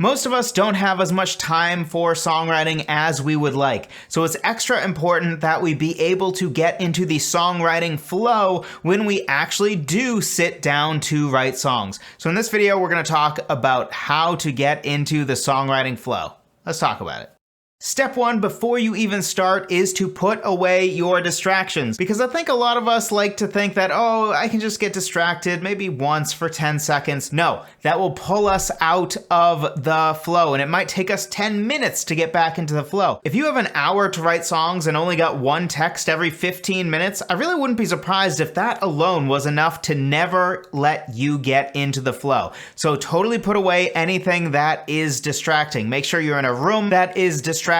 Most of us don't have as much time for songwriting as we would like, so it's extra important that we be able to get into the songwriting flow when we actually do sit down to write songs. So in this video, we're going to talk about how to get into the songwriting flow. Let's talk about it. Step one before you even start is to put away your distractions, because I think a lot of us like to think that, oh, I can just get distracted maybe once for 10 seconds. No, that will pull us out of the flow, and it might take us 10 minutes to get back into the flow. If you have an hour to write songs and only got one text every 15 minutes, I really wouldn't be surprised if that alone was enough to never let you get into the flow. So totally put away anything that is distracting. Make sure you're in a room that is distraction-free,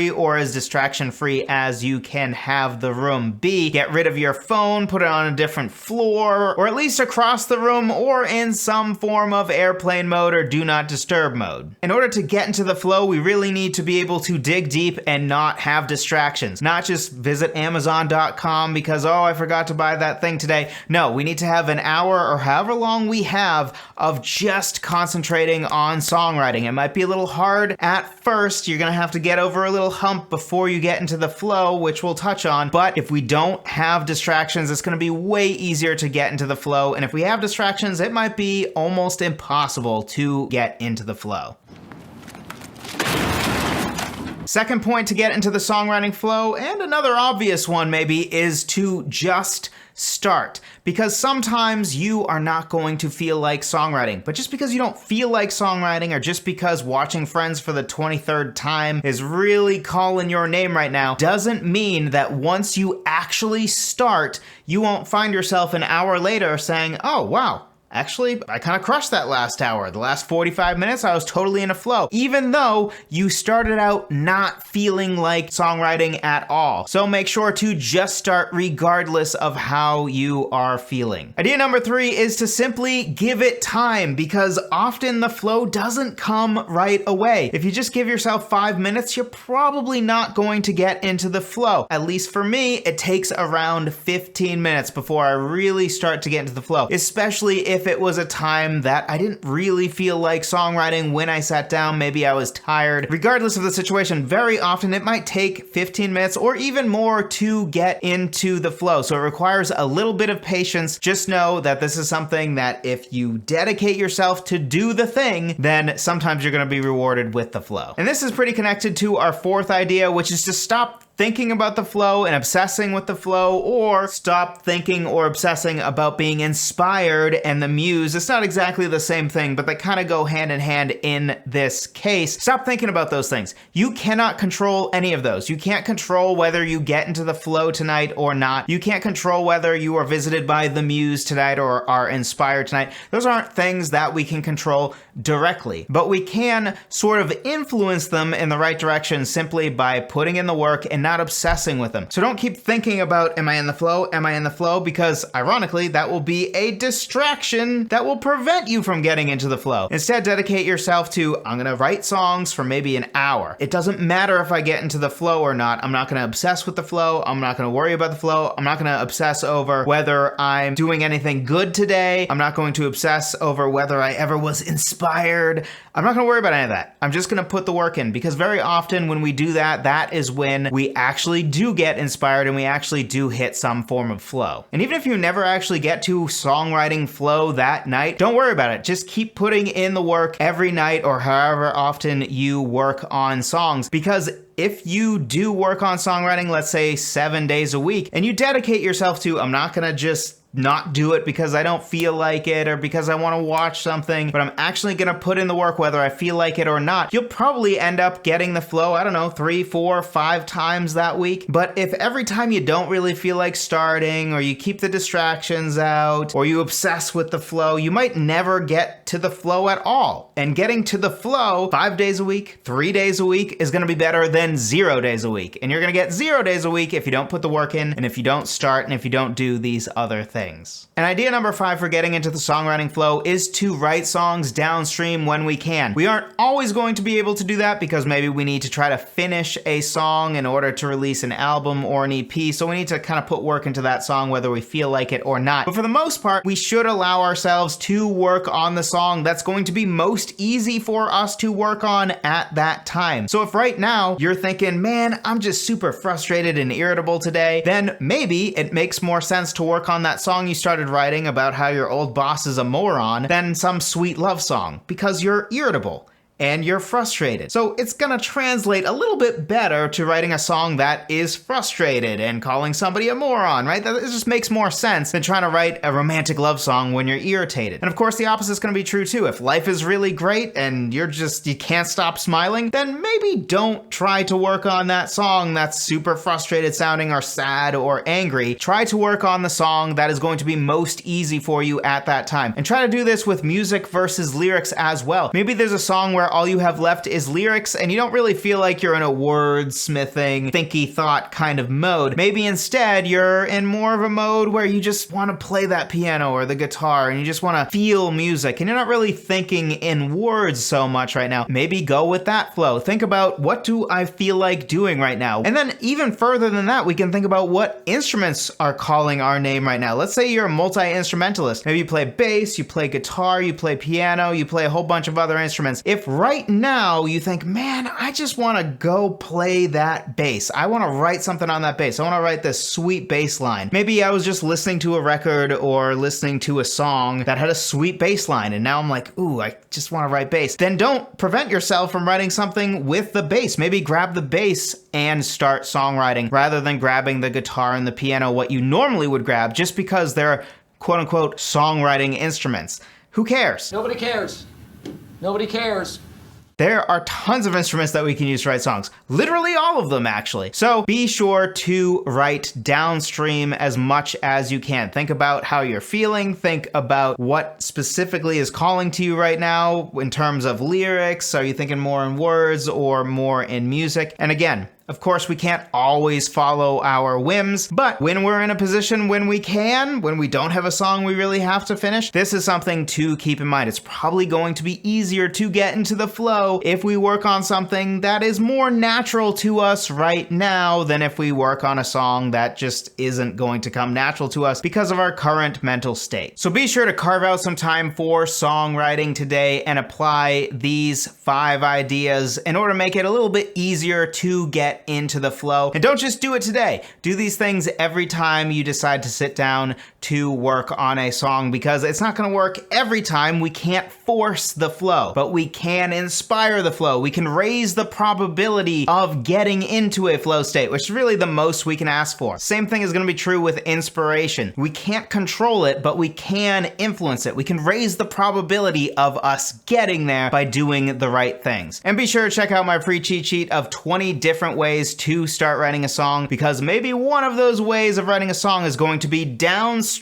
or as distraction-free as you can have the room be. Get rid of your phone, put it on a different floor, or at least across the room, or in some form of airplane mode or do not disturb mode. In order to get into the flow, we really need to be able to dig deep and not have distractions. Not just visit Amazon.com because, oh, I forgot to buy that thing today. No, we need to have an hour or however long we have of just concentrating on songwriting. It might be a little hard at first. You're gonna have to get over a little hump before you get into the flow, which we'll touch on. But if we don't have distractions, it's going to be way easier to get into the flow. And if we have distractions, it might be almost impossible to get into the flow. Second point to get into the songwriting flow, and another obvious one maybe, is to just start. Because sometimes you are not going to feel like songwriting, but just because you don't feel like songwriting, or just because watching Friends for the 23rd time is really calling your name right now, doesn't mean that once you actually start, you won't find yourself an hour later saying, oh wow, actually, I kind of crushed that last hour. The last 45 minutes, I was totally in a flow, even though you started out not feeling like songwriting at all. So make sure to just start regardless of how you are feeling. Idea number 3 is to simply give it time, because often the flow doesn't come right away. If you just give yourself 5 minutes, you're probably not going to get into the flow. At least for me, it takes around 15 minutes before I really start to get into the flow, especially if it was a time that I didn't really feel like songwriting when I sat down. Maybe I was tired. Regardless of the situation, very often it might take 15 minutes or even more to get into the flow. So it requires a little bit of patience. Just know that this is something that if you dedicate yourself to do the thing, then sometimes you're going to be rewarded with the flow. And this is pretty connected to our fourth idea, which is to stop thinking about the flow and obsessing with the flow, or stop thinking or obsessing about being inspired and the muse. It's not exactly the same thing, but they kind of go hand in hand in this case. Stop thinking about those things. You cannot control any of those. You can't control whether you get into the flow tonight or not. You can't control whether you are visited by the muse tonight or are inspired tonight. Those aren't things that we can control directly, but we can sort of influence them in the right direction simply by putting in the work and not obsessing with them. So don't keep thinking about, am I in the flow? Am I in the flow? Because ironically, that will be a distraction that will prevent you from getting into the flow. Instead, dedicate yourself to, I'm gonna write songs for maybe an hour. It doesn't matter if I get into the flow or not. I'm not gonna obsess with the flow. I'm not gonna worry about the flow. I'm not gonna obsess over whether I'm doing anything good today. I'm not going to obsess over whether I ever was inspired. I'm not gonna worry about any of that. I'm just gonna put the work in, because very often when we do that, that is when we actually do get inspired and we actually do hit some form of flow. And even if you never actually get to songwriting flow that night, don't worry about it. Just keep putting in the work every night or however often you work on songs, because if you do work on songwriting, let's say 7 days a week, and you dedicate yourself to, I'm not gonna just not do it because I don't feel like it or because I want to watch something, but I'm actually going to put in the work whether I feel like it or not, you'll probably end up getting the flow, I don't know, 3, 4, 5 times that week. But if every time you don't really feel like starting, or you keep the distractions out, or you obsess with the flow, you might never get to the flow at all. And getting to the flow 5 days a week, 3 days a week is going to be better than 0 days a week. And you're going to get 0 days a week if you don't put the work in, and if you don't start, and if you don't do these other things. things. And idea number 5 for getting into the songwriting flow is to write songs downstream when we can. We aren't always going to be able to do that because maybe we need to try to finish a song in order to release an album or an EP, so we need to kind of put work into that song whether we feel like it or not. But for the most part, we should allow ourselves to work on the song that's going to be most easy for us to work on at that time. So if right now you're thinking, man, I'm just super frustrated and irritable today, then maybe it makes more sense to work on that song you started writing about how your old boss is a moron than some sweet love song, because you're irritable and you're frustrated. So it's gonna translate a little bit better to writing a song that is frustrated and calling somebody a moron, right? That just makes more sense than trying to write a romantic love song when you're irritated. And of course, the opposite is gonna be true too. If life is really great and you can't stop smiling, then maybe don't try to work on that song that's super frustrated sounding or sad or angry. Try to work on the song that is going to be most easy for you at that time. And try to do this with music versus lyrics as well. Maybe there's a song where all you have left is lyrics and you don't really feel like you're in a wordsmithing, thinky thought kind of mode. Maybe instead you're in more of a mode where you just want to play that piano or the guitar and you just want to feel music and you're not really thinking in words so much right now. Maybe go with that flow. Think about, what do I feel like doing right now? And then even further than that, we can think about what instruments are calling our name right now. Let's say you're a multi-instrumentalist. Maybe you play bass, you play guitar, you play piano, you play a whole bunch of other instruments. If right now you think, man, I just want to go play that bass. I want to write something on that bass. I want to write this sweet bass line. Maybe I was just listening to a record or listening to a song that had a sweet bass line and now I'm like, ooh, I just want to write bass. Then don't prevent yourself from writing something with the bass. Maybe grab the bass and start songwriting rather than grabbing the guitar and the piano, what you normally would grab, just because they're quote unquote songwriting instruments. Who cares? Nobody cares. Nobody cares. There are tons of instruments that we can use to write songs. Literally all of them, actually. So be sure to write downstream as much as you can. Think about how you're feeling. Think about what specifically is calling to you right now in terms of lyrics. Are you thinking more in words or more in music? And again, of course, we can't always follow our whims, but when we're in a position when we don't have a song we really have to finish, this is something to keep in mind. It's probably going to be easier to get into the flow if we work on something that is more natural to us right now than if we work on a song that just isn't going to come natural to us because of our current mental state. So be sure to carve out some time for songwriting today and apply these 5 ideas in order to make it a little bit easier to get into the flow. And don't just do it today. Do these things every time you decide to sit down to work on a song, because it's not going to work every time. We can't force the flow, but we can inspire the flow. We can raise the probability of getting into a flow state, which is really the most we can ask for. Same thing is going to be true with inspiration. We can't control it, but we can influence it. We can raise the probability of us getting there by doing the right things. And be sure to check out my free cheat sheet of 20 different ways to start writing a song, because maybe one of those ways of writing a song is going to be downstream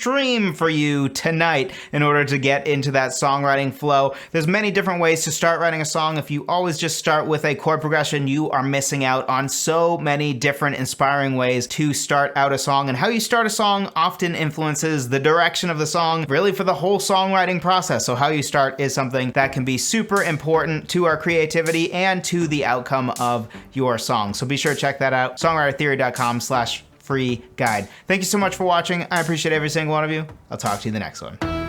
for you tonight in order to get into that songwriting flow. There's many different ways to start writing a song. If you always just start with a chord progression, you are missing out on so many different inspiring ways to start out a song. And how you start a song often influences the direction of the song, really for the whole songwriting process. So how you start is something that can be super important to our creativity and to the outcome of your song. So be sure to check that out, songwritertheory.com/free guide. Thank you so much for watching. I appreciate every single one of you. I'll talk to you in the next one.